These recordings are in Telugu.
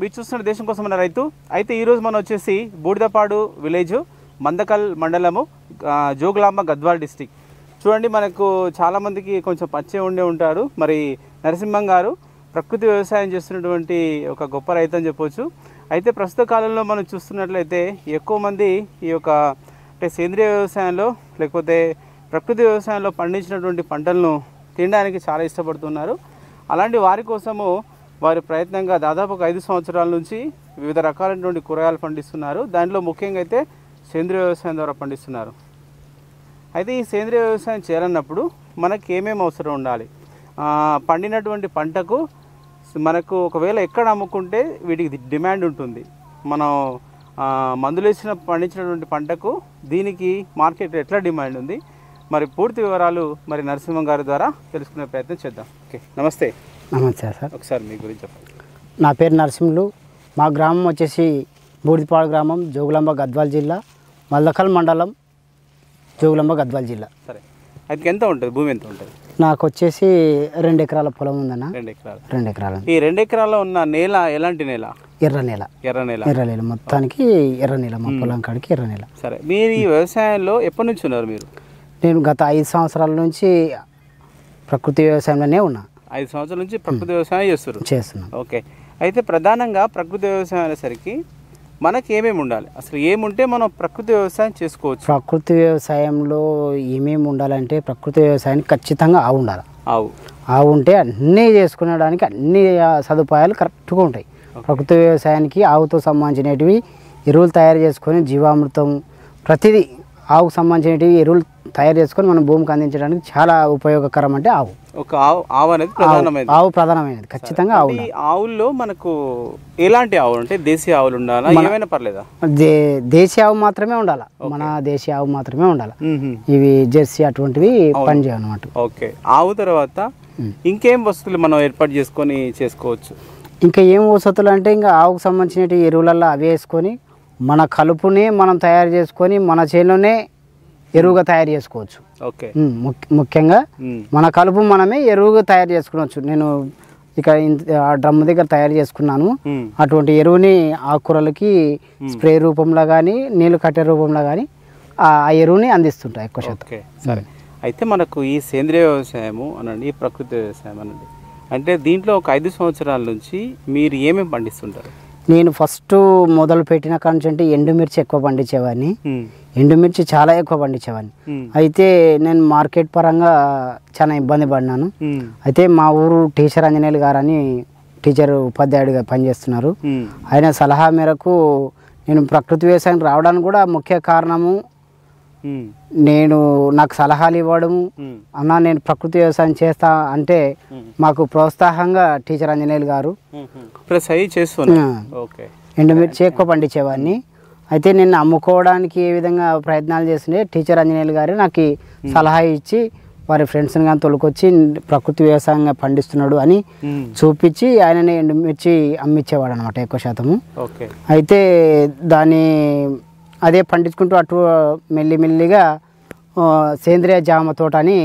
మీరు చూస్తున్న దేశం కోసం మన రైతు. అయితే ఈరోజు మనం వచ్చేసి బూడిదపాడు విలేజ్, మందకల్ మండలము, జోగులాంబ గద్వాల్ డిస్టిక్. చూడండి, మనకు చాలామందికి కొంచెం పరిచయం ఉండే ఉంటారు. మరి నరసింహం గారు ప్రకృతి వ్యవసాయం చేస్తున్నటువంటి ఒక గొప్ప రైతు అని చెప్పవచ్చు. అయితే ప్రస్తుత కాలంలో మనం చూస్తున్నట్లయితే ఎక్కువ మంది ఈ యొక్క అంటే సేంద్రియ వ్యవసాయంలో లేకపోతే ప్రకృతి వ్యవసాయంలో పండించినటువంటి పంటలను తినడానికి చాలా ఇష్టపడుతున్నారు. అలాంటి వారి కోసము వారి ప్రయత్నంగా దాదాపు ఒక 5 సంవత్సరాల నుంచి వివిధ రకాలైనటువంటి కూరగాయలు పండిస్తున్నారు. దాంట్లో ముఖ్యంగా అయితే సేంద్రియ వ్యవసాయం ద్వారా పండిస్తున్నారు. అయితే ఈ సేంద్రియ వ్యవసాయం చేయాలన్నప్పుడు మనకి ఏమేమి అవసరం ఉండాలి, పండినటువంటి పంటకు మనకు ఒకవేళ ఎక్కడ అమ్ముకుంటే వీటికి డిమాండ్ ఉంటుంది, మనం మందులు వేసిన పండించినటువంటి పంటకు దీనికి మార్కెట్ ఎట్లా డిమాండ్ ఉంది, మరి పూర్తి వివరాలు మరి నరసింహం గారి ద్వారా తెలుసుకునే ప్రయత్నం చేద్దాం. ఓకే, నమస్తే. నమస్తే సార్. ఒకసారి మీ గురించి చెప్పండి. నా పేరు నరసింహులు. మా గ్రామం వచ్చేసి బూడిదపాడు గ్రామం, జోగులాంబ గద్వాల్ జిల్లా, మల్దకల్ మండలం, జోగులాంబ గద్వాల్ జిల్లా. సరే, అయితే ఎంత ఉంటుంది భూమి, ఎంత ఉంటుంది? నాకు వచ్చేసి 2 ఎకరాల పొలం ఉందన్న. 2 ఎకరాలు. 2 ఎకరాలు. ఈ 2 ఎకరాల్లో ఉన్న నేల ఎలాంటి నేల? ఎర్ర నేల. ఎర్ర నేల. ఎర్ర నేల మొత్తానికి ఎర్ర నేల, మా పొలం కాడికి ఎర్ర నేల. సరే, మీరు ఈ వ్యవసాయంలో ఎప్పటి నుంచి ఉన్నారు? మీరు? నేను గత 5 సంవత్సరాల నుంచి ప్రకృతి వ్యవసాయంలోనే ఉన్నా. 5 సంవత్సరాల నుంచి ప్రకృతి వ్యవసాయం చేస్తున్నాను. ఓకే, అయితే ప్రధానంగా ప్రకృతి వ్యవసాయం అనేసరికి మనకి ఏమేమి ఉండాలి, అసలు ఏముంటే మనం ప్రకృతి వ్యవసాయం చేసుకోవచ్చు? ప్రకృతి వ్యవసాయంలో ఏమేమి ఉండాలంటే ప్రకృతి వ్యవసాయానికి ఖచ్చితంగా ఆవు ఉండాలి. ఆవు ఉంటే అన్నీ చేసుకునేడానికి అన్ని సదుపాయాలు కరెక్ట్గా ఉంటాయి. ప్రకృతి వ్యవసాయానికి ఆవుతో సంబంధించినవి ఎరువులు తయారు చేసుకొని, జీవామృతం ప్రతిదీ ఆవుకు సంబంధించినవి ఎరువులు తయారు చేసుకొని మనం భూమికి అందించడానికి చాలా ఉపయోగకరం అంటే ఆవు. ఒక ఆవు అనేది ప్రధానమైనది. ఆవు ప్రధానమైనది, ఖచ్చితంగా ఆవు. ఆవుల్లో మనకు ఎలాంటి ఆవులు అంటే దేశీయ ఆవులు ఉండాలా, ఏమైనా పర్లేదా? దేశీయ ఆవు మాత్రమే ఉండాలి, మన దేశీయ ఆవు మాత్రమే ఉండాలి. ఇవి జెర్సీ అటువంటివి పనిచేయనమాట. ఓకే, ఆవు తర్వాత ఇంకేం వస్తువులు మనం ఏర్పాటు చేసుకొని చేసుకోవచ్చు? ఇంకా ఏం వసతులు అంటే ఇంకా ఆవుకు సంబంధించిన ఎరువులలో అవి వేసుకొని మన కలుపుని మనం తయారు చేసుకొని మన చేనులోనే ఎరువుగా తయారు చేసుకోవచ్చు. ఓకే, ముఖ్యంగా మన కలుపు మనమే ఎరువుగా తయారు చేసుకోవచ్చు. నేను ఇక ఆ డ్రమ్ దగ్గర తయారు చేసుకున్నాను. అటువంటి ఎరువుని ఆకుకూరలకి స్ప్రే రూపంలో కానీ నీళ్ళు కట్టే రూపంలో కానీ ఆ ఎరువుని అందిస్తుంటాయి ఎక్కువ శాతం. ఓకే, సరే. అయితే మనకు ఈ సేంద్రియ వ్యవసాయము అనండి, ఈ ప్రకృతి వ్యవసాయం అనండి, అంటే దీంట్లో ఒక 5 సంవత్సరాల నుంచి మీరు ఏమేమి పండిస్తుంటారు? నేను ఫస్ట్ మొదలు పెట్టిన కాంచి ఎండుమిర్చి ఎక్కువ పండించేవాడిని. ఎండుమిర్చి చాలా ఎక్కువ పండించేవాడిని. అయితే నేను మార్కెట్ పరంగా చాలా ఇబ్బంది పడినాను. అయితే మా ఊరు టీచర్ ఆంజనేయులు గారని టీచర్ ఉపాధ్యాయుడిగా పనిచేస్తున్నారు. ఆయన సలహా మేరకు నేను ప్రకృతి వ్యవసాయం రావడానికి కూడా ముఖ్య కారణము నేను నాకు సలహాలు ఇవ్వడము. అన్నా నేను ప్రకృతి వ్యవసాయం చేస్తా అంటే మాకు ప్రోత్సాహంగా టీచర్ ఆంజనేయులు గారు ఎండుమిర్చి ఎక్కువ పండించేవాడిని. అయితే నేను అమ్ముకోవడానికి ఏ విధంగా ప్రయత్నాలు చేస్తుండే టీచర్ ఆంజనేయులు గారు నాకు సలహా ఇచ్చి వారి ఫ్రెండ్స్ని కానీ తొలకొచ్చి ప్రకృతి వ్యవసాయంగా పండిస్తున్నాడు అని చూపించి ఆయననే ఎండుమిర్చి అమ్మించేవాడు అనమాట ఎక్కువ శాతము. అయితే దాన్ని అదే పండించుకుంటూ అటు మెల్లిమెల్లిగా సేంద్రియ జామ తోట అని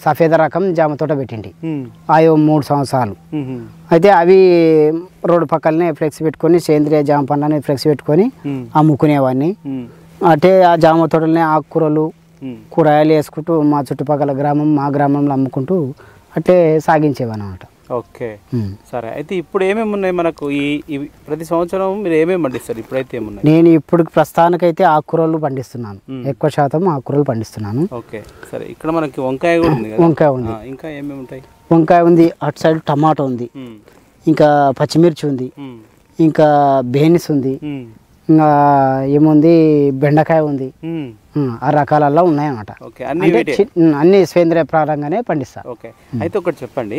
సఫేద రకం జామ తోట పెట్టింది. అవి 3 సంవత్సరాలు. అయితే అవి రోడ్డు పక్కలనే ఫ్లెక్స్ పెట్టుకొని సేంద్రియ జామ పండ్లని ఫ్లెక్స్ పెట్టుకొని అమ్ముకునేవాడిని. అంటే ఆ జామ తోటలనే ఆకుకూరలు కూరగాయలు వేసుకుంటూ మా చుట్టుపక్కల గ్రామం మా గ్రామంలో అమ్ముకుంటూ అట్లే సాగించేవాను అనమాట. ఓకే, సరే. అయితే ఇప్పుడు ఏమేమి ఉన్నాయి మనకు? ఈ ప్రతి సంవత్సరం మీరు ఏమేమి పండిస్తారు? ఇప్పుడైతే ఏమున్నాయి? నేను ఇప్పుడు ప్రస్తుతానికైతే ఆకుకూరలు పండిస్తున్నాను, ఎక్కువ శాతం ఆకుకూరలు పండిస్తున్నాను. ఓకే, సరే. ఇక్కడ మనకి వంకాయ కూడా ఉంది. వంకాయ ఉంది. ఇంకా ఏమేమి ఉంటాయి? వంకాయ ఉంది, అటు సైడ్ టమాటో ఉంది, ఇంకా పచ్చిమిర్చి ఉంది, ఇంకా బీన్స్ ఉంది, ఇంకా ఏముంది బెండకాయ ఉంది. ఆ రకాలలో ఉన్నాయన్నమాట. అన్ని సేంద్రియ ప్రారంగానే పండిస్తారు. ఓకే, అయితే ఒకటి చెప్పండి,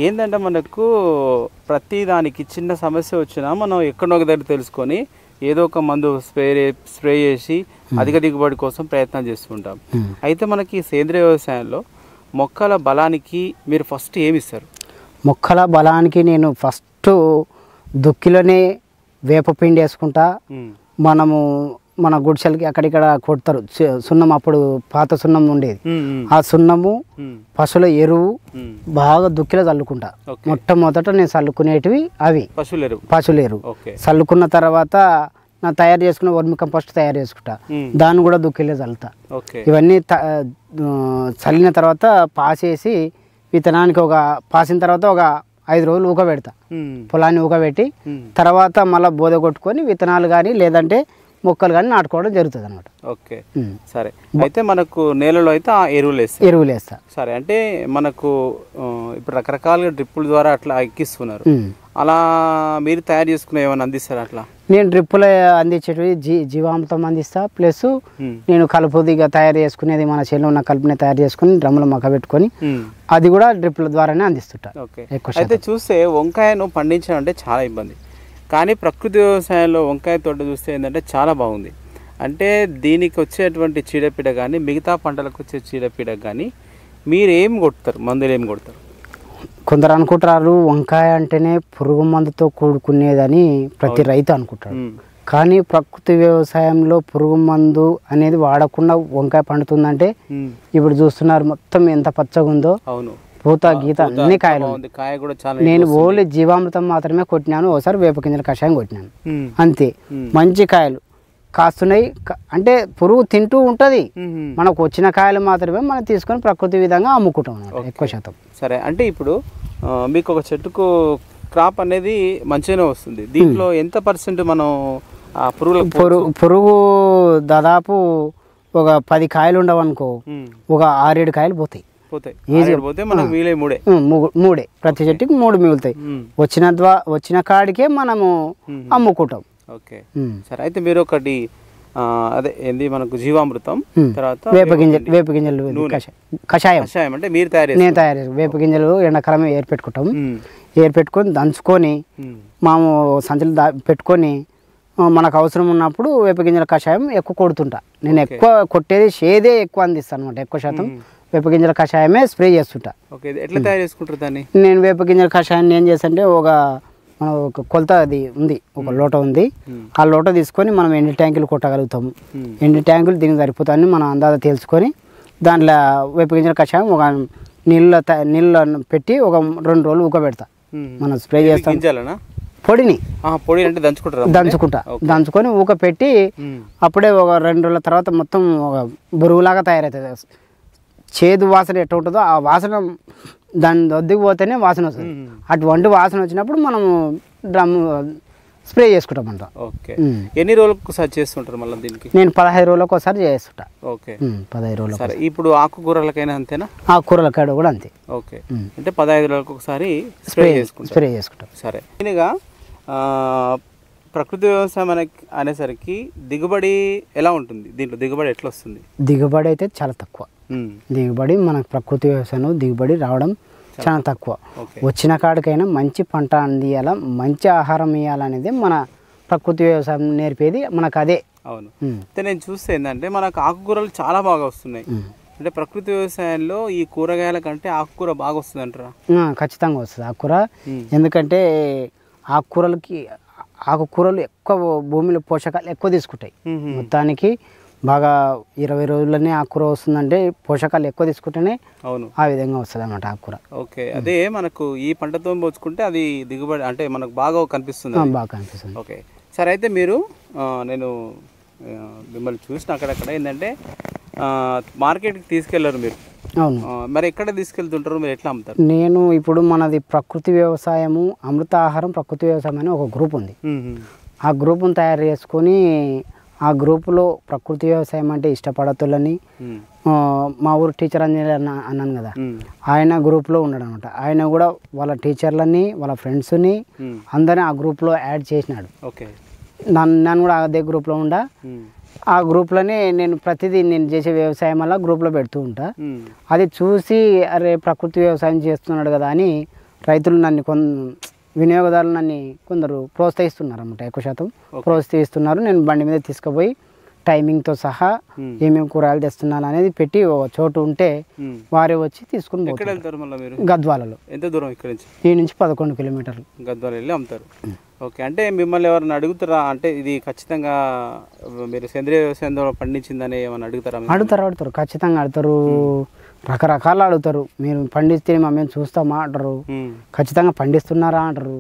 ఏంటంటే మనకు ప్రతి దానికి చిన్న సమస్య వచ్చినా మనం ఎక్కడో ఒక దగ్గర తెలుసుకొని ఏదో ఒక మందు స్ప్రే చేసి అధిక దిగుబడి కోసం ప్రయత్నం చేస్తుంటాం. అయితే మనకి సేంద్రియ వ్యవసాయంలో మొక్కల బలానికి మీరు ఫస్ట్ ఏమి ఇస్తారు? మొక్కల బలానికి నేను ఫస్ట్ దుక్కిలోనే వేపపిండి వేసుకుంటా. మనము మన గుడిసెలకి అక్కడిక్కడ కొడతారు సున్నం, అప్పుడు పాత సున్నం ఉండేది. ఆ సున్నము, పశువుల ఎరువు బాగా దుక్కిలో చల్లుకుంటా. మొట్టమొదట నేను చల్లుకునేటివి అవి పశువుల ఎరువు. చల్లుకున్న తర్వాత నా తయారు చేసుకున్న వర్మి కంపోస్ట్ తయారు చేసుకుంటా, దాన్ని కూడా దుక్కిలో చల్లుతా. ఇవన్నీ చల్లిన తర్వాత పాసేసి విత్తనానికి పాసిన తర్వాత ఒక 5 రోజులు ఊకబెడతా. పొలాన్ని ఊకబెట్టి తర్వాత మళ్ళీ బోద కొట్టుకొని విత్తనాలు కానీ లేదంటే మొక్కలు కానీ నాటుకోవడం జరుగుతుంది అనమాట. ఓకే, సరే. అయితే మనకు నేలలో అయితే ఆ ఎరువులు వేస్తా. సరే, అంటే మనకు ఇప్పుడు రకరకాలుగా డ్రిప్పుల ద్వారా అట్లా ఎక్కిస్తున్నారు. అలా మీరు తయారు చేసుకునే ఏమైనా అందిస్తారా? అట్లా నేను డ్రిప్పులు అందించేటివి జీవామృతం అందిస్తా. ప్లస్ నేను కలుపుదిగా తయారు చేసుకునేది మన చేనులో ఉన్న కలుపుని తయారు చేసుకుని డ్రమ్ములో మక్క పెట్టుకొని అది కూడా డ్రిప్పుల ద్వారానే అందిస్తుంటా. అయితే చూస్తే వంకాయను పండించడం అంటే చాలా ఇబ్బంది, కానీ ప్రకృతి వ్యవసాయంలో వంకాయ తోట చూస్తే ఏంటంటే చాలా బాగుంది. అంటే దీనికి వచ్చేటువంటి చీడపీడ కానీ మిగతా పంటలకు వచ్చే చీడపీడ కానీ మీరు ఏం కొడతారు, మందులు ఏం కొడతారు? కొందరు అనుకుంటారు వంకాయ అంటేనే పురుగు మందుతో కూడుకునేదని ప్రతి రైతు అనుకుంటారు. కానీ ప్రకృతి వ్యవసాయంలో పురుగు మందు అనేది వాడకుండా వంకాయ పండుతుందంటే ఇప్పుడు చూస్తున్నారు మొత్తం ఎంత పచ్చగా ఉందో. అవును, పూత గీత అన్ని కాయలు. నేను ఓన్లీ జీవామృతం మాత్రమే కొట్టినాను, ఒకసారి వేప గింజల కషాయం కొట్టినాను అంతే. మంచి కాయలు కాస్తున్నాయి. అంటే పురుగు తింటూ ఉంటుంది, మనకు వచ్చిన కాయలు మాత్రమే మనం తీసుకొని ప్రకృతి విధంగా అమ్ముకుంటాం ఎక్కువ శాతం. సరే, అంటే ఇప్పుడు మీకు ఒక చెట్టుకు క్రాప్ అనేది మంచిగానే వస్తుంది, దీంట్లో ఎంత పర్సెంట్ మనం పురుగు దాదాపు ఒక 10 కాయలు ఉండవనుకో, ఒక 6-7 కాయలు పోతాయి. మూడే ప్రతి చెట్టుకి 3 మిగులుతాయి. వచ్చిన కాడికే మనము అమ్ముకుంటాం. ఓకే, సరే. అయితే మీరు ఒకటి అదే ఏంది మనకు జీవామృతం, తర్వాత వేప గింజలు కషాయం అంటే మీరు నేను తయారు చేసి వేప గింజలు ఎండాకాలమే ఏర్పెట్టుకుంటాం. ఏర్పెట్టుకొని దంచుకొని మాము సంచులు పెట్టుకొని మనకు అవసరం ఉన్నప్పుడు వేప గింజల కషాయం ఎక్కువ కొడుతుంటా. నేను ఎక్కువ కొట్టేది షేదే ఎక్కువ అందిస్తాను అనమాట. ఎక్కువ శాతం వేప గింజల కషాయమే స్ప్రే చేస్తుంటా. ఎట్లా తయారు చేసుకుంటారు దాన్ని? నేను వేప గింజల కషాయాన్ని ఏం చేస్తానంటే మన ఒక కొలత అది ఉంది, ఒక లోట ఉంది. ఆ లోట తీసుకొని మనం ఎన్ని ట్యాంకులు కొట్టగలుగుతాము, ఎన్ని ట్యాంకులు దీనికి సరిపోతాయని మనం అందాజ తెలుసుకొని దాంట్లో వేప గింజల కషాయం ఒక నీళ్ళ పెట్టి ఒక 2 రోజులు ఊకబెడతా. మనం స్ప్రే చేస్తాం. పొడి అంటే దంచుకుంటా. దంచుకొని ఊక పెట్టి అప్పుడే ఒక 2 రోజుల తర్వాత మొత్తం ఒక బురుగులాగా తయారవుతుంది. చేదు వాసన ఎట్లా ఉంటుందో ఆ వాసన దాని దొద్దుకు పోతేనే వాసన వస్తుంది. అటువంటి వాసన వచ్చినప్పుడు మనము డ్రమ్ స్ప్రే చేసుకుంటాం అంట. ఓకే, ఎన్ని రోజులకు ఒకసారి చేస్తుంటారు మళ్ళీ దీనికి? నేను 15 రోజులకు ఒకసారి చేస్తుంటా. ఓకే, 15 రోజులకు. సరే, ఇప్పుడు ఆకుకూరలకైనా అంతేనా? ఆకుకూరలకాడ కూడా అంతే. ఓకే, అంటే 15 రోజులకు ఒకసారి స్ప్రే చేసుకుంటాం. సరే, దీనిగా ప్రకృతి వ్యవసాయం అనేసరికి దిగుబడి ఎలా ఉంటుంది? దీంట్లో దిగుబడి ఎట్లా వస్తుంది? దిగుబడి అయితే చాలా తక్కువ. దిగుబడి మనకు ప్రకృతి వ్యవసాయంలో దిగుబడి రావడం చాలా తక్కువ. వచ్చిన కాడికైనా మంచి పంట అందియాల, మంచి ఆహారం ఇవ్వాలనేది మన ప్రకృతి వ్యవసాయం నేర్పేది మనకు అదే. అవును, అయితే నేను చూస్తే ఏంటంటే మనకు ఆకుకూరలు చాలా బాగా వస్తున్నాయి. అంటే ప్రకృతి వ్యవసాయంలో ఈ కూరగాయల కంటే ఆకుకూర బాగా వస్తుంది అంటారా? ఖచ్చితంగా వస్తుంది ఆకుకూర. ఎందుకంటే ఆకుకూరలు ఎక్కువ భూమిలో పోషకాలు ఎక్కువ తీసుకుంటాయి. మొత్తానికి బాగా 20 రోజుల్లోనే ఆకుకూర వస్తుందంటే పోషకాలు ఎక్కువ తీసుకుంటేనే అవును ఆ విధంగా వస్తుంది అన్నమాట ఆకుకూర. ఓకే, అదే మనకు ఈ పంటతో పోల్చుకుంటే అది దిగుబడి అంటే మనకు బాగా కనిపిస్తుంది. బాగా కనిపిస్తుంది. ఓకే, సరే. అయితే మీరు నేను మిమ్మల్ని చూసిన అక్కడక్కడ ఏంటంటే మార్కెట్కి తీసుకెళ్లారు మీరు. అవును, మరి ఎక్కడ తీసుకెళ్తుంటారు, మీరు ఎట్లా అమ్ముతారు? నేను ఇప్పుడు మనది ప్రకృతి వ్యవసాయము అమృత ఆహారం ప్రకృతి వ్యవసాయం అని ఒక గ్రూప్ ఉంది. ఆ గ్రూప్ను తయారు చేసుకొని ఆ గ్రూపులో ప్రకృతి వ్యవసాయం అంటే ఇష్టపడతులని మా ఊరు టీచర్ అన్నాను కదా, ఆయన గ్రూప్లో ఉన్నాడు అనమాట. ఆయన కూడా వాళ్ళ టీచర్లని వాళ్ళ ఫ్రెండ్స్ని అందరినీ ఆ గ్రూప్లో యాడ్ చేసినాడు. నన్ను కూడా అదే గ్రూప్లో ఉండా. ఆ గ్రూప్లోనే నేను ప్రతిదీ నేను చేసే వ్యవసాయం వల్ల గ్రూప్లో పెడుతూ ఉంటా. అది చూసి అరే ప్రకృతి వ్యవసాయం చేస్తున్నాడు కదా అని రైతులు నన్ను వినియోగదారులు నన్ను కొందరు ప్రోత్సహిస్తున్నారు అన్నమాట. ఎక్కువ శాతం ప్రోత్సహిస్తున్నారు. నేను బండి మీద తీసుకుపోయి టైమింగ్తో సహా ఏమేమి కూరగాయలు తెస్తున్నాను అనేది పెట్టి ఒక చోటు ఉంటే వారే వచ్చి తీసుకుని ఎక్కడ వెళ్తారు మళ్ళీ మీరు? గద్వాలలో. ఎంత దూరం ఇక్కడ నుంచి? ఈ నుంచి 11 కిలోమీటర్లు గద్వాల వెళ్ళి అమ్ముతారు. ఓకే, అంటే మిమ్మల్ని ఎవరైనా అడుగుతారా, అంటే ఇది ఖచ్చితంగా మీరు సేంద్రియ వ్యవసాయంలో పండించిందని ఏమైనా అడుగుతారా? అడుగుతారు ఖచ్చితంగా అడుగుతారు. రకరకాలు అడుగుతారు. మీరు పండిస్తే మేము చూస్తామా అంటారు, ఖచ్చితంగా పండిస్తున్నారా అంటారు,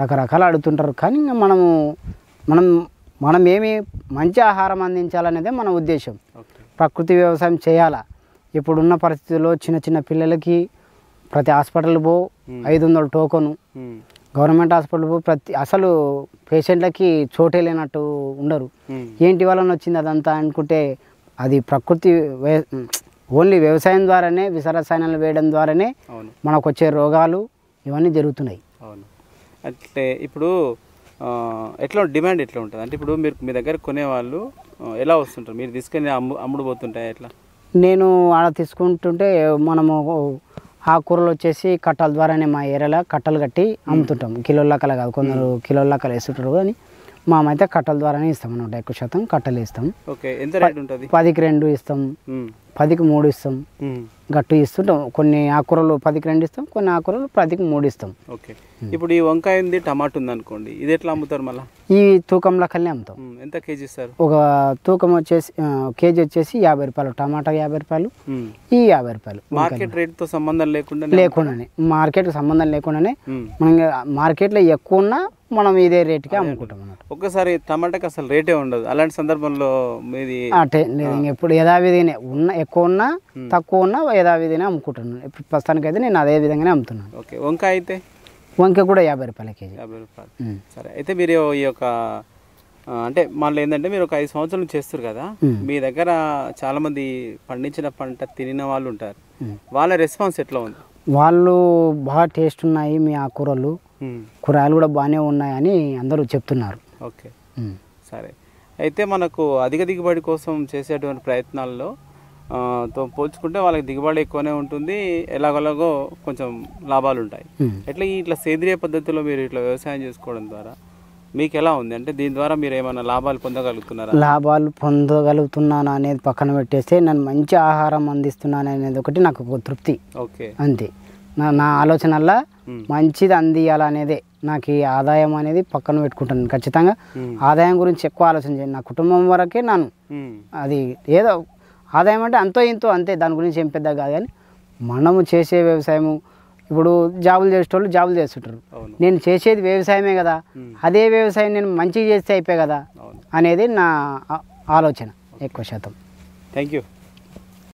రకరకాలు అడుగుతుంటారు. కానీ ఇంకా మనం ఏమి మంచి ఆహారం అందించాలనేదే మన ఉద్దేశం. ప్రకృతి వ్యవసాయం చేయాలా. ఇప్పుడున్న పరిస్థితుల్లో చిన్న చిన్న పిల్లలకి ప్రతి హాస్పిటల్ 500 టోకను, గవర్నమెంట్ హాస్పిటల్ అసలు పేషెంట్లకి చోటే లేనట్టు ఉండరు. ఏంటి వలన వచ్చింది అదంతా అనుకుంటే అది ప్రకృతి ఓన్లీ వ్యవసాయం ద్వారానే, విషరసాయనాలు వేయడం ద్వారానే మనకు వచ్చే రోగాలు ఇవన్నీ జరుగుతున్నాయి. అవును, అంటే ఇప్పుడు ఎట్లా డిమాండ్ ఎట్లా ఉంటుంది? అంటే ఇప్పుడు మీరు మీ దగ్గర కొనేవాళ్ళు ఎలా వస్తుంటారు? మీరు తీసుకొని అమ్ముడు పోతుంటాయి ఎట్లా? నేను ఆడ తీసుకుంటుంటే మనము ఆకుకూరలు వచ్చేసి కట్టల ద్వారానే మా ఏరియాలో కట్టలు కట్టి అమ్ముతుంటాం. కిలోల లెక్కలు కాదు, కొందరు కిలోల లెక్కలు వేస్తుంటారు. కానీ మేమైతే కట్టల ద్వారానే ఇస్తాం అన్నమాట. ఎక్కువ శాతం కట్టలు ఇస్తాం. ఓకే, ఎంత రేట్ ఉంటుంది? 10కి 2 ఇస్తాం, 10కి 3 ఇస్తాం, గట్టు ఇస్తుంటాం. కొన్ని ఆకుకూరలు 10కి 2 ఇస్తాం, కొన్ని ఆకుకూరలు 10కి 3 ఇస్తాం. ఓకే, ఇప్పుడు ఈ వంకాయ ఉంది, టమాటా ఉంది అనుకోండి, ఇది ఎట్లా అమ్ముతారు మళ్ళీ? ఈ తూకం లెక్కలనే అమ్ముతాం. ఎంత కేజీ ఇస్తారు? ఒక తూకం వచ్చేసి కేజీ వచ్చేసి 50 రూపాయలు, టమాటా 50 రూపాయలు, ఈ 50 రూపాయలు. మార్కెట్ రేట్తో సంబంధం లేకుండానే మార్కెట్కి సంబంధం లేకుండానే మనం మార్కెట్లో ఎక్కువ ఉన్నా మనం ఇదే రేటుకి అమ్ముకుంటాం అన్నమాట. ఒక్కసారి టమాటాకి అసలు రేటే ఉండదు. అలాంటి సందర్భంలో మీది అంటే ఎప్పుడు యథావిధినే ఎక్కువ ఉన్నా తక్కువ ఉన్నా యథావిధినే అమ్ముకుంటున్నాను. ఇప్పుడు ప్రస్తుతానికి అయితే నేను అదే విధంగానే అమ్ముతున్నాను. ఓకే, వంకాయ అయితే? వంకాయ కూడా 50 రూపాయల కేజీ. 50 రూపాయలు. సరే, అయితే మీరు ఈ యొక్క అంటే మళ్ళీ ఏంటంటే మీరు ఒక 5 సంవత్సరాలు చేస్తారు కదా, మీ దగ్గర చాలా మంది పండించిన పంట తినిన వాళ్ళు ఉంటారు. వాళ్ళ రెస్పాన్స్ ఎట్లా ఉంది? వాళ్ళు బాగా టేస్ట్ ఉన్నాయి మీ ఆకుకూరలు, కూరగాయలు కూడా బాగానే ఉన్నాయని అందరూ చెప్తున్నారు. ఓకే, సరే. అయితే మనకు అధిక దిగుబడి కోసం చేసేటువంటి ప్రయత్నాల్లో తో పోల్చుకుంటే వాళ్ళకి దిగుబడి ఎక్కువనే ఉంటుంది, ఎలాగోలాగో కొంచెం లాభాలు ఉంటాయి. ఇట్లా సేంద్రియ పద్ధతిలో మీరు ఇట్లా వ్యవసాయం చేసుకోవడం ద్వారా మీకు ఎలా ఉంది? అంటే దీని ద్వారా మీరు ఏమైనా లాభాలు పొందగలుగుతున్నారా? లాభాలు పొందగలుగుతున్నాను అనేది పక్కన పెట్టేస్తే నేను మంచి ఆహారం అందిస్తున్నాను అనేది ఒకటి నాకు ఒక తృప్తి. ఓకే, అంతే. నా ఆలోచనల్లా మంచిది అందియాలనేదే. నాకు ఈ ఆదాయం అనేది పక్కన పెట్టుకుంటాను. ఖచ్చితంగా ఆదాయం గురించి ఎక్కువ ఆలోచన చేయను. నా కుటుంబం వరకే నాను అది ఏదో ఆదాయం అంటే అంతో ఇంతో అంతే, దాని గురించి ఏం పెద్ద కాదు. కానీ మనము చేసే వ్యవసాయము, ఇప్పుడు జాబులు చేసేటోళ్ళు జాబులు చేస్తుంటారు, నేను చేసేది వ్యవసాయమే కదా, అదే వ్యవసాయం నేను మంచిగా చేస్తే అయిపోయి కదా అనేది నా ఆలోచన ఎక్కువ శాతం. Thank you.